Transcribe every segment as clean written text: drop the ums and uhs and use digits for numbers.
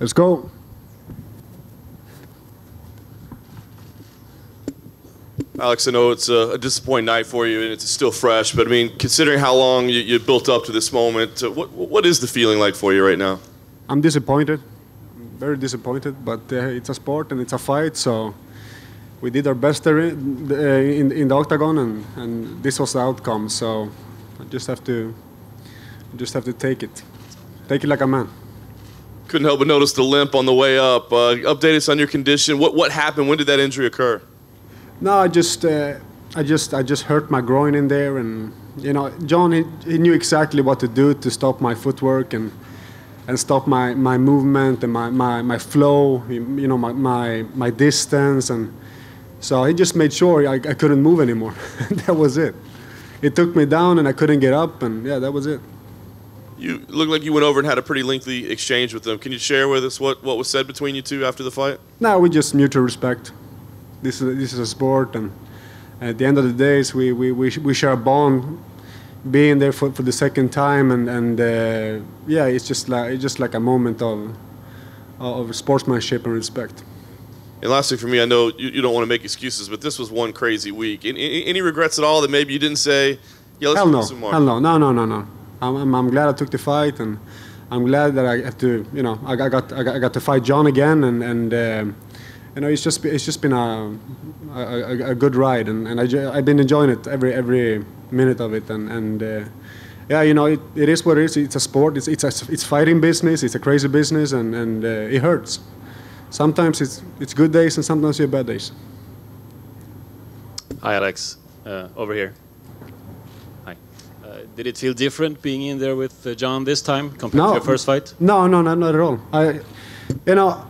Let's go. Alex, I know it's a disappointing night for you, and it's still fresh. But I mean, considering how long you built up to this moment, what is the feeling like for you right now? I'm disappointed, very disappointed. But it's a sport and it's a fight, so we did our best there in the octagon, and this was the outcome. So I just have to take it like a man. Couldn't help but notice the limp on the way up. Update us on your condition. What happened? When did that injury occur? No, I just hurt my groin in there, and you know, John, he knew exactly what to do to stop my footwork and stop my movement and my flow, you know, my distance, and so he just made sure I couldn't move anymore. That was it. It took me down, and I couldn't get up, and yeah, that was it. You look like you went over and had a pretty lengthy exchange with them. Can you share with us what was said between you two after the fight? No, we just mutual respect. This is a sport, and at the end of the days, we share a bond, being there for the second time, and yeah, it's just like a moment of sportsmanship and respect. And lastly, for me, I know you don't want to make excuses, but this was one crazy week. Any regrets at all that maybe you didn't say, yeah, let's do some more? Hell no, no. I'm glad I took the fight, and I'm glad that I had to, you know, I got to fight John again, and you know, it's just been a good ride, and I've been enjoying it every minute of it, and yeah, you know, it is what it is. It's a sport. It's fighting business. It's a crazy business, and it hurts. Sometimes it's good days, and sometimes you have bad days. Hi, Alex. Over here. Hi. Did it feel different being in there with John this time compared to your first fight? No, not at all. You know,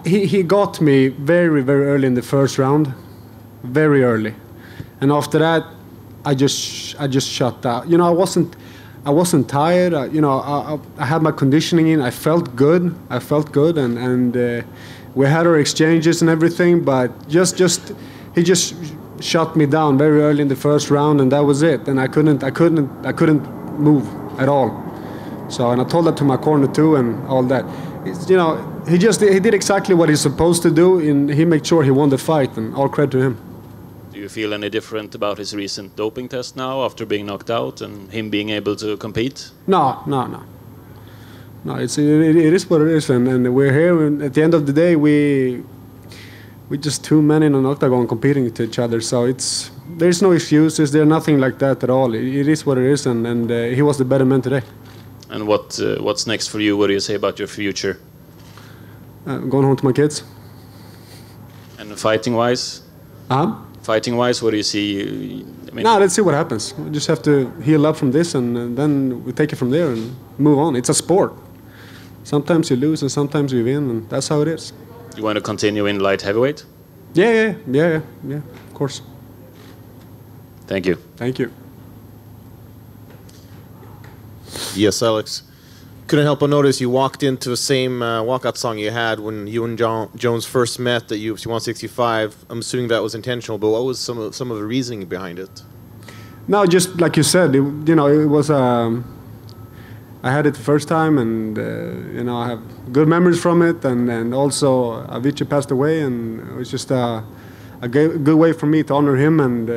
he got me very early in the first round, very early, and after that, I just shut out. You know, I wasn't tired. You know, I had my conditioning in. I felt good, and we had our exchanges and everything. But he just shut me down very early in the first round, and that was it. And I couldn't move at all. So, and I told that to my corner too, and all that. You know, he did exactly what he's supposed to do, and he made sure he won the fight, and all credit to him. Do you feel any different about his recent doping test now after being knocked out and him being able to compete? No. It is what it is, and we're here. And at the end of the day, we just two men in an octagon competing to each other. So there's no excuses. There's nothing like that at all. It is what it is, and he was the better man today. And what's next for you? What do you say about your future? Going home to my kids. And fighting-wise? Fighting-wise, what do you see? I mean, let's see what happens. We just have to heal up from this, and then we take it from there and move on. It's a sport. Sometimes you lose and sometimes you win, and that's how it is. You want to continue in light heavyweight? Yeah, of course. Thank you. Thank you. Yes, Alex. Couldn't help but notice you walked into the same walkout song you had when you and Jones first met at UFC 165. I'm assuming that was intentional, but what was some of the reasoning behind it? No, just like you said, you know, it was. I had it the first time, and you know, I have good memories from it, and also Avicii passed away, and it was just a good way for me to honor him, and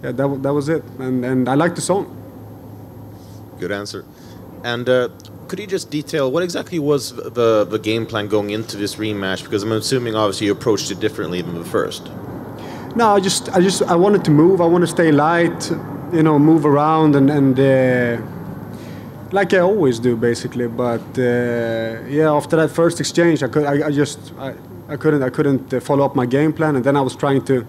yeah, that was it, and I liked the song. Good answer. And could you just detail what exactly was the game plan going into this rematch? Because I'm assuming obviously you approached it differently than the first. No, I wanted to move. I want to stay light, you know, move around and like I always do basically. But yeah, after that first exchange, I couldn't follow up my game plan, and then I was trying to.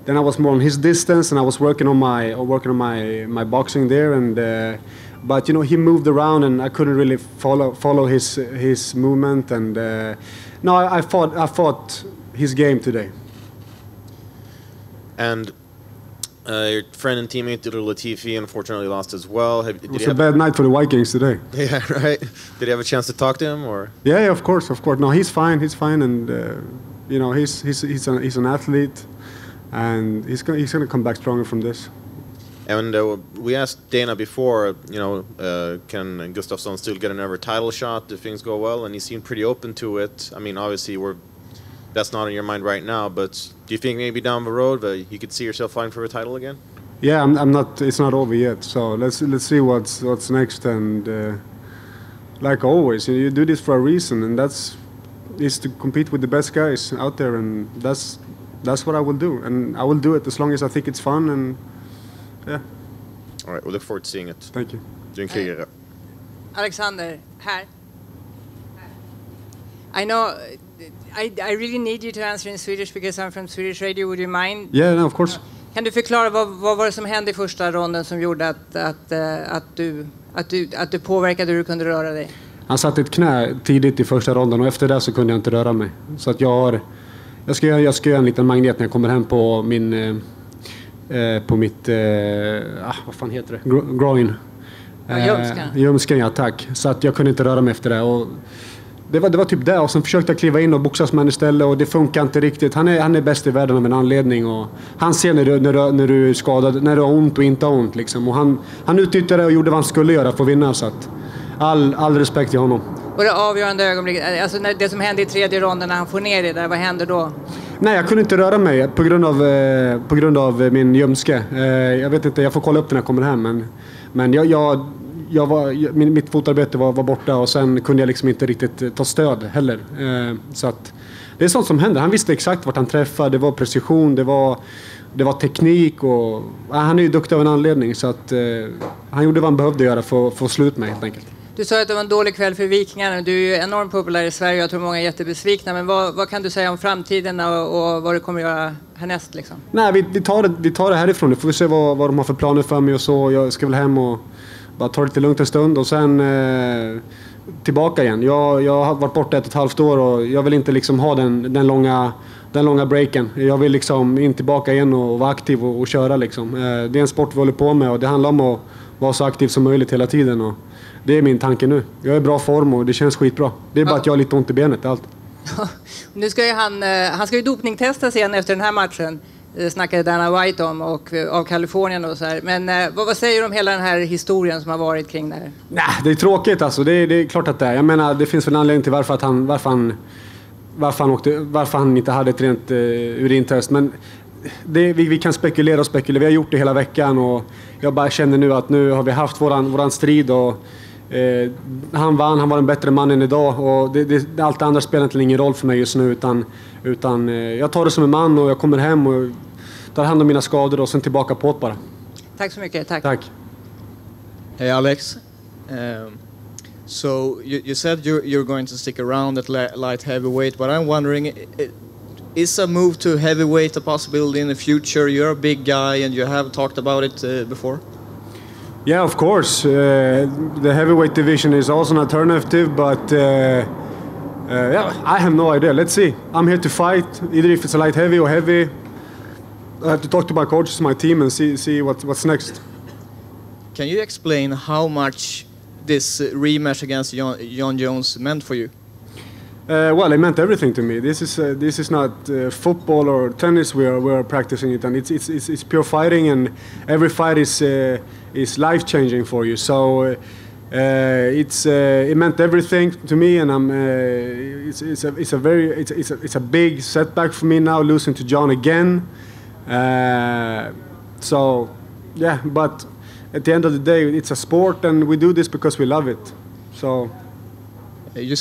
Then I was more on his distance, and I was working on my boxing there, and. But you know, he moved around, and I couldn't really follow his movement. And no, I fought his game today. And your friend and teammate Latifi unfortunately lost as well. It was a bad night for the Vikings today. Yeah, right. Did you have a chance to talk to him, or? Yeah, of course. No, he's fine, and you know, he's an athlete, and he's gonna come back stronger from this. And we asked Dana before, can Gustafsson still get another title shot if things go well? And he seemed pretty open to it. I mean, obviously, that's not on your mind right now, but do you think maybe down the road you could see yourself fighting for a title again? Yeah, I'm not. It's not over yet. So let's see what's next. And like always, you do this for a reason, and is to compete with the best guys out there, and that's what I will do, and I will do it as long as I think it's fun. And yeah. All right, we'll look forward to seeing it. Thank you. Alexander, här. I know. I really need you to answer in Swedish because I'm from Swedish radio. Would you mind? Yeah, no, of course. Kan du förklara vad var det som hände i första ronden som gjorde att du påverkade hur du kunde röra dig? Han satte ett knä tidigt i första ronden och efter det så kunde jag inte röra mig. Så att jag ska göra en liten magnet när jag kommer hem på mitt vad fan heter det? Groin. Ljumsken, ja, tack. Så att jag kunde inte röra mig efter det. Och det var typ det. Och sen försökte jag kliva in och boxas med istället och det funkar inte riktigt. Han är bäst i världen av en anledning. Och han ser när du är skadad, när du har ont och inte har ont. Liksom. Och han utnyttjade det och gjorde vad han skulle göra för att vinna. Så att all respekt till honom. Och det avgörande ögonblicket, alltså det som hände i tredje ronden när han får ner det där, vad hände då? Nej, jag kunde inte röra mig på grund av min ljumske. Jag vet inte, jag får kolla upp den när jag kommer hem. Men mitt fotarbete var borta och sen kunde jag liksom inte riktigt ta stöd heller. Så att det är sånt som händer. Han visste exakt vart han träffade, det var precision, det var teknik och han är ju duktig av en anledning så att han gjorde vad han behövde göra för att få slut med helt enkelt. Du sa att det var en dålig kväll för Vikingarna. Du är ju enormt populär i Sverige och jag tror många är jättebesvikna. Men vad kan du säga om framtiden och vad du kommer göra härnäst liksom? Nej, vi tar det härifrån. Nu får vi se vad de har för planer för mig och så. Jag ska väl hem och bara ta det lite lugnt en stund och sen tillbaka igen. Jag har varit borta 1,5 år och jag vill inte liksom ha den långa breaken. Jag vill liksom in tillbaka igen och vara aktiv och köra liksom. Det är en sport vi håller på med och det handlar om att vara så aktiv som möjligt hela tiden och det är min tanke nu. Jag är i bra form och det känns skitbra. Det är bara att jag har lite ont i benet, allt. Nu ska ju han ska ju dopningstestas igen efter den här matchen. Det snackade Dana White om och av Kalifornien och så här. Men vad säger du om hela den här historien som har varit kring det här? Nej, det är tråkigt alltså. Det är klart att det är. Jag menar, det finns väl en anledning till varför han inte hade ett rent urintest. Men vi kan spekulera. Vi har gjort det hela veckan och jag bara känner nu att nu har vi haft våran strid och han vann, han var en bättre man än idag och allt det andra spelar inte ingen roll för mig just nu utan jag tar det som en man och jag kommer hem och tar hand om mina skador och sen tillbaka på det bara. Tack så mycket, tack. Hey Alex, so you said you're going to stick around at light heavyweight, but I'm wondering, is a move to heavyweight a possibility in the future? You're a big guy and you have talked about it before. Yeah, of course. The heavyweight division is also an alternative, but yeah, I have no idea. Let's see. I'm here to fight, either if it's a light heavy or heavy. I have to talk to my coaches, my team, and see what's next. Can you explain how much this rematch against Jon Jones meant for you? Well, it meant everything to me. This is not football or tennis. We are practicing it, and it's pure fighting, and every fight is life changing for you. So it meant everything to me, and it's a big setback for me now losing to Jon again. So yeah, but at the end of the day, it's a sport, and we do this because we love it. So you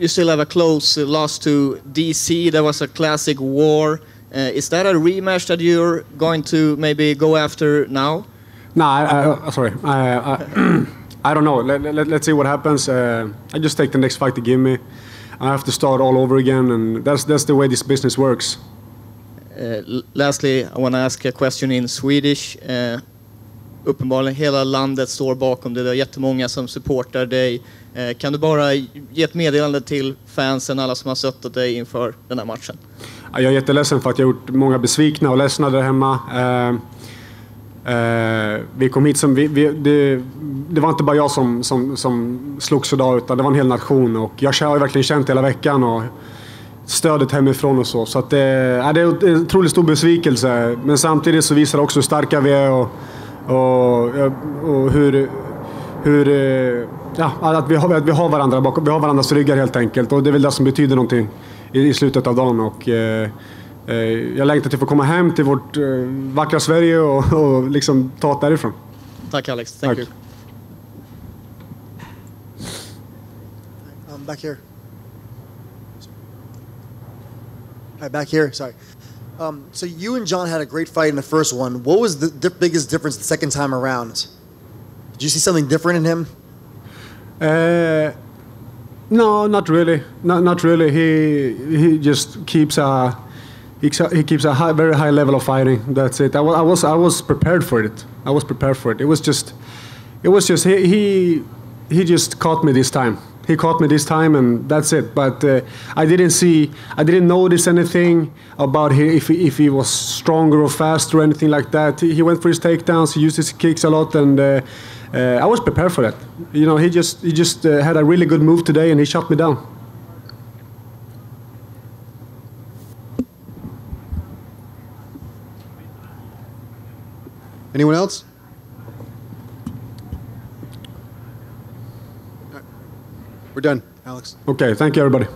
still have a close loss to DC. That was a classic war. Is that a rematch that you're going to maybe go after now? No, sorry. I don't know. Let's see what happens. I just take the next fight to give me. I have to start all over again, and that's the way this business works. Lastly, I want to ask a question in Swedish. Uppenbarligen hela landet står bakom det. Det är jättemånga som supportar dig. Kan du bara ge ett meddelande till fansen, alla som har stöttat dig inför den här matchen? Jag är jätteledsen för att jag har gjort många besvikna och ledsna där hemma. Vi kom hit som det var inte bara jag som slogs idag, utan det var en hel nation och jag har verkligen känt hela veckan och stödet hemifrån och så. Så att det är en otroligt stor besvikelse. Men samtidigt så visar det också hur starka vi är och hur att vi har varandra bakom, vi har varandras ryggar helt enkelt. Och det är väl det som betyder någonting i slutet av dagen. Och jag längtar till att få komma hem till vårt vackra Sverige och liksom ta det därifrån. Tack Alex, thank you. Back here. Hi, back here. Sorry. So you and John had a great fight in the first one. What was the biggest difference the second time around? Did you see something different in him? No, not really. Not really. He just keeps a very high level of fighting. That's it. I was prepared for it. It was just he just caught me this time. He caught me this time, and that's it. But I didn't notice anything about if he was stronger or faster or anything like that. He went for his takedowns. He used his kicks a lot, and I was prepared for that. You know, he just had a really good move today, and he shot me down. Anyone else? We're done, Alex. Okay, thank you, everybody.